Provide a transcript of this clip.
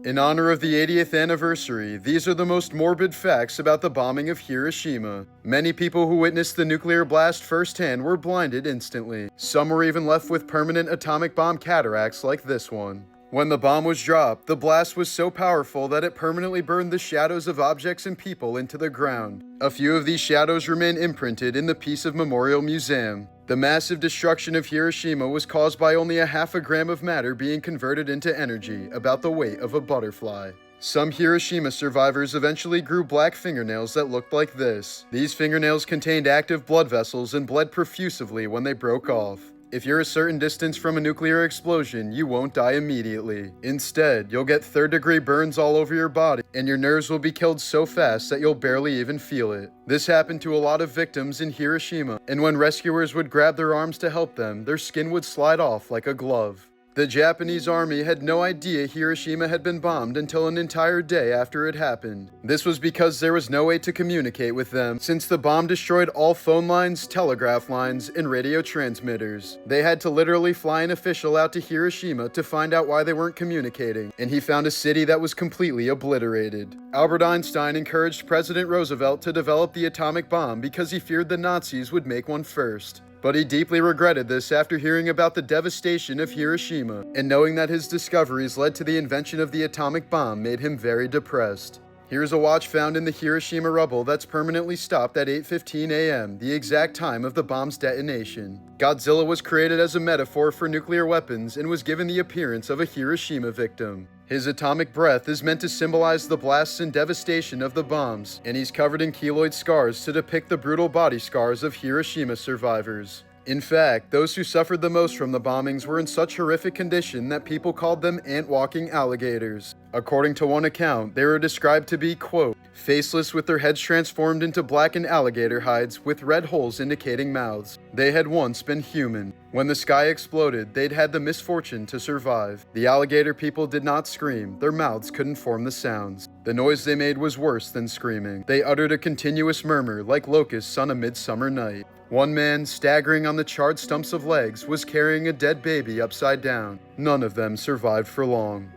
In honor of the 80th anniversary, these are the most morbid facts about the bombing of Hiroshima. Many people who witnessed the nuclear blast firsthand were blinded instantly. Some were even left with permanent atomic bomb cataracts like this one. When the bomb was dropped, the blast was so powerful that it permanently burned the shadows of objects and people into the ground. A few of these shadows remain imprinted in the Peace of Memorial Museum. The massive destruction of Hiroshima was caused by only a half a gram of matter being converted into energy, about the weight of a butterfly. Some Hiroshima survivors eventually grew black fingernails that looked like this. These fingernails contained active blood vessels and bled profusively when they broke off. If you're a certain distance from a nuclear explosion, you won't die immediately. Instead, you'll get third-degree burns all over your body, and your nerves will be killed so fast that you'll barely even feel it. This happened to a lot of victims in Hiroshima, and when rescuers would grab their arms to help them, their skin would slide off like a glove. The Japanese army had no idea Hiroshima had been bombed until an entire day after it happened. This was because there was no way to communicate with them, since the bomb destroyed all phone lines, telegraph lines, and radio transmitters. They had to literally fly an official out to Hiroshima to find out why they weren't communicating, and he found a city that was completely obliterated. Albert Einstein encouraged President Roosevelt to develop the atomic bomb because he feared the Nazis would make one first. But he deeply regretted this after hearing about the devastation of Hiroshima, and knowing that his discoveries led to the invention of the atomic bomb made him very depressed. Here's a watch found in the Hiroshima rubble that's permanently stopped at 8:15 a.m., the exact time of the bomb's detonation. Godzilla was created as a metaphor for nuclear weapons and was given the appearance of a Hiroshima victim. His atomic breath is meant to symbolize the blasts and devastation of the bombs, and he's covered in keloid scars to depict the brutal body scars of Hiroshima survivors. In fact, those who suffered the most from the bombings were in such horrific condition that people called them ant-walking alligators. According to one account, they were described to be, quote, faceless with their heads transformed into blackened alligator hides with red holes indicating mouths. They had once been human. When the sky exploded, they'd had the misfortune to survive. The alligator people did not scream. Their mouths couldn't form the sounds. The noise they made was worse than screaming. They uttered a continuous murmur like locusts on a midsummer night. One man, staggering on the charred stumps of legs, was carrying a dead baby upside down. None of them survived for long.